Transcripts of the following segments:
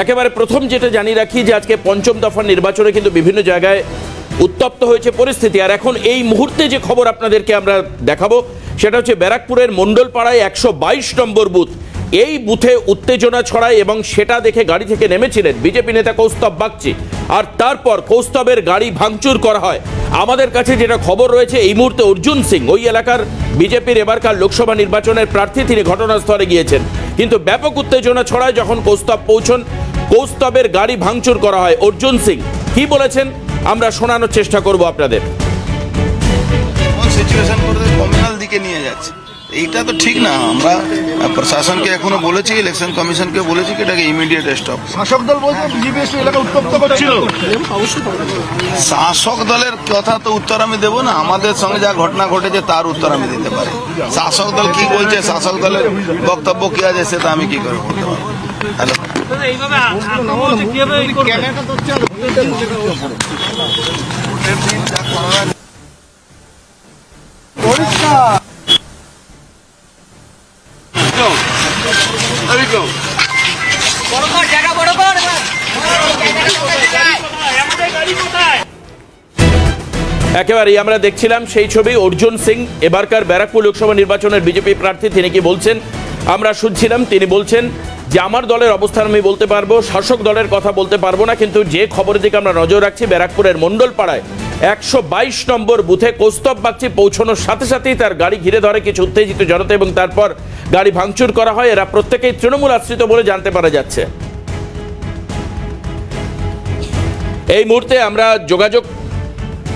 একেবারে প্রথম যেটা জানিয়ে রাখি যে আজকে পঞ্চম দফার নির্বাচনে কিন্তু বিভিন্ন জায়গায় উত্তপ্ত হয়েছে পরিস্থিতি। আর এখন এই মুহূর্তে যে খবর আপনাদেরকে আমরা দেখাবো সেটা হচ্ছে ব্যারাকপুরের মণ্ডলপাড়ায় 122 নম্বর বুথ। এই বুথে উত্তেজনা ছড়ায় এবং সেটা দেখে গাড়ি থেকে নেমেছিলেন বিজেপি নেতা কৌস্তব বাগচি। আর তারপর কৌস্তবের গাড়ি ভাঙচুর করা হয়। আমাদের কাছে যেটা খবর রয়েছে এই মুহূর্তে অর্জুন সিং ওই এলাকার বিজেপির এবারকার লোকসভা নির্বাচনের প্রার্থী, তিনি ঘটনাস্থলে গিয়েছেন। কিন্তু ব্যাপক উত্তেজনা ছড়ায় যখন কৌস্তব পৌঁছন, কৌস্তবের গাড়ি ভাঙচুর করা হয়। অর্জুন সিং কি বলেছেন আমরা শোনানোর চেষ্টা করব আপনাদের। সিচুয়েশন করে কমিউনাল দিকে নিয়ে যাচ্ছে, এইটা তো ঠিক না। আমরা প্রশাসনকে এখনো বলেছি, ইলেকশন কমিশনকে বলেছি কি এটাকে ইমিডিয়েট স্টপ। শাসক দল বলছে বিজেপি এলাকা উত্তপ্ত করছিল। শাসক দলের কথা তো উত্তর আমি দেবো না, আমাদের সঙ্গে যা ঘটনা ঘটেছে তার উত্তর আমি দিতে পারি। শাসক দল কি বলছে, শাসক দলের বক্তব্য কি আছে সেটা আমি কি করে বলতে পারবো। একেবারেই আমরা দেখছিলাম সেই ছবি। অর্জুন সিং এবারকার ব্যারাকপুর লোকসভা নির্বাচনের বিজেপি প্রার্থী, তিনি কি বলছেন আমরা শুনছিলাম। তিনি বলছেন যে আমার দলের অবস্থান আমি বলতে পারবো, শাসক দলের কথা বলতে পারবো না, কিন্তু যে খবরের দিকে আমরা নজর রাখছি ব্যারাকপুরের মণ্ডলপাড়ায় 122 নম্বর বুথে কৌস্তব বাগচি পৌঁছানোর সাথে সাথেই তার গাড়ি ঘিরে ধরে কিছু উত্তেজিত জনতা এবং তারপর গাড়ি ভাঙচুর করা হয়। এরা প্রত্যেকেই তৃণমূল আশ্রিত বলে জানতে পারা যাচ্ছে। এই মুহূর্তে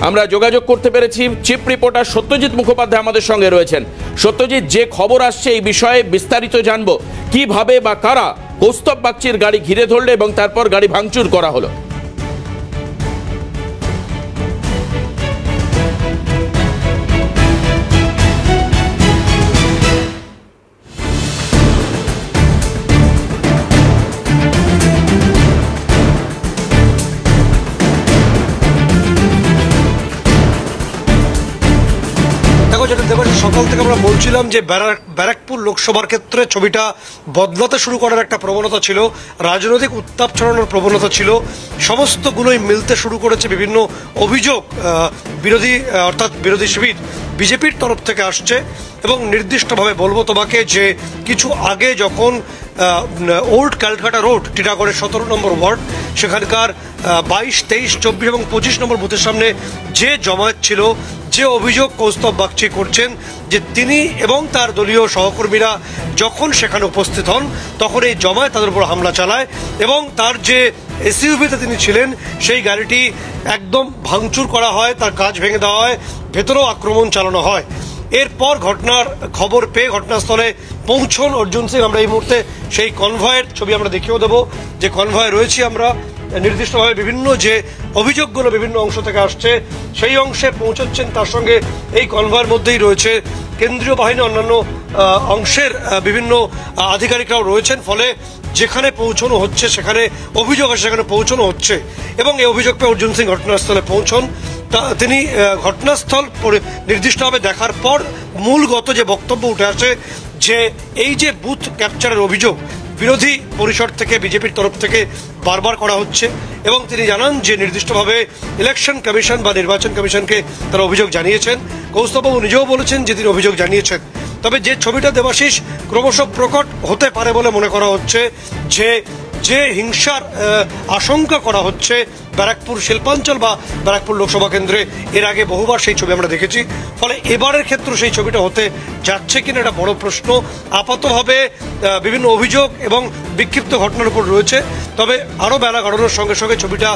আমরা যোগাযোগ করতে পেরেছি। চিফ রিপোর্টার সত্যজিৎ মুখোপাধ্যায় আমাদের সঙ্গে রয়েছেন। সত্যজিৎ, যে খবর আসছে এই বিষয়ে বিস্তারিত জানবো, কিভাবে বা কারা কৌস্তব বাগচির গাড়ি ঘিরে ধরলো এবং তারপর গাড়ি ভাঙচুর করা হলো। সকাল থেকে আমরা বলছিলাম যে ব্যারাকপুর লোকসভার ক্ষেত্রে ছবিটা বদলাতে শুরু করার একটা প্রবণতা ছিল, রাজনৈতিক উত্তাপ ছড়ানোর প্রবণতা ছিল, সমস্তগুলোই মিলতে শুরু করেছে। বিভিন্ন অভিযোগ বিরোধী শিবির বিজেপির তরফ থেকে আসছে। এবং নির্দিষ্টভাবে বলবো তোমাকে যে কিছু আগে যখন ওল্ড ক্যালকাটা রোড টিটাগড়ের 17 নম্বর ওয়ার্ড, সেখানকার 22, 23, 24 এবং 25 নম্বর বুথের সামনে যে জমায়েত ছিল, যে অভিযোগ কৌস্তব বাগচি করছেন যে তিনি এবং তার দলীয় সহকর্মীরা যখন সেখানে উপস্থিত হন তখন এই জমায়েত তাদের উপর হামলা চালায় এবং তার যে এসইউভিতে তিনি ছিলেন সেই গাড়িটি একদম ভাঙচুর করা হয়, তার কাঁচ ভেঙে দেওয়া হয়, ভেতরেও আক্রমণ চালানো হয়। এরপর ঘটনার খবর পেয়ে ঘটনাস্থলে পৌঁছন অর্জুন সিং। আমরা এই মুহূর্তে সেই কনভয়ের ছবি আমরা দেখিয়েও দেবো, যে কনভয়ে রয়েছি আমরা। নির্দিষ্টভাবে বিভিন্ন যে অভিযোগগুলো বিভিন্ন অংশ থেকে আসছে সেই অংশে পৌঁছচ্ছেন। তার সঙ্গে এই কনভয়ের মধ্যেই রয়েছে কেন্দ্রীয় বাহিনী, অন্যান্য অংশের বিভিন্ন আধিকারিকরাও রয়েছেন। ফলে যেখানে পৌঁছানো হচ্ছে, সেখানে অভিযোগ আছে সেখানে পৌঁছানো হচ্ছে। এবং এই অভিযোগ পেয়ে অর্জুন সিং ঘটনাস্থলে পৌঁছন। তিনি ঘটনাস্থল নির্দিষ্টভাবে দেখার পর মূলগত যে বক্তব্য উঠে আসে যে এই যে বুথ ক্যাপচারের অভিযোগ বিরোধী পরিষদ থেকে বিজেপির তরফ থেকে বারবার করা হচ্ছে এবং তিনি জানান যে নির্দিষ্টভাবে ইলেকশন কমিশন বা নির্বাচন কমিশনকে তারা অভিযোগ জানিয়েছেন। কৌস্তববাবু নিজেও বলেছেন যে তিনি অভিযোগ জানিয়েছেন। তবে যে ছবিটা দেবাশিস ক্রমশ প্রকট হতে পারে বলে মনে করা হচ্ছে যে হিংসার আশঙ্কা করা হচ্ছে ব্যারাকপুর শিল্পাঞ্চল বা ব্যারাকপুর লোকসভা কেন্দ্রে, এর আগে বহুবার সেই ছবি আমরা দেখেছি। ফলে এবারের ক্ষেত্রে সেই ছবিটা হতে যাচ্ছে কিনা এটা বড় প্রশ্ন। আপাতভাবে বিভিন্ন অভিযোগ এবং বিক্ষিপ্ত ঘটনার উপর রয়েছে, তবে আরও বেলা গড়ানোর সঙ্গে সঙ্গে ছবিটা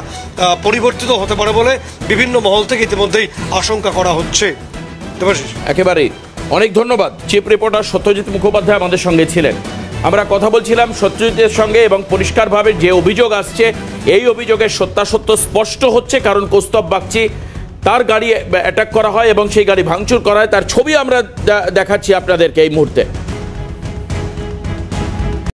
পরিবর্তিত হতে পারে বলে বিভিন্ন মহল থেকে ইতিমধ্যেই আশঙ্কা করা হচ্ছে। একেবারেই অনেক ধন্যবাদ। চিফ রিপোর্টার সত্যজিৎ মুখোপাধ্যায় আমাদের সঙ্গে ছিলেন। আমরা কথা বলছিলাম সত্যজিতের সঙ্গে এবং পরিষ্কারভাবে যে অভিযোগ আসছে এই অভিযোগের সত্যাসত্য স্পষ্ট হচ্ছে, কারণ কৌস্তব বাগচি তার গাড়ি অ্যাটাক করা হয় এবং সেই গাড়ি ভাঙচুর করা হয়। তার ছবি আমরা দেখাচ্ছি আপনাদেরকে এই মুহূর্তে।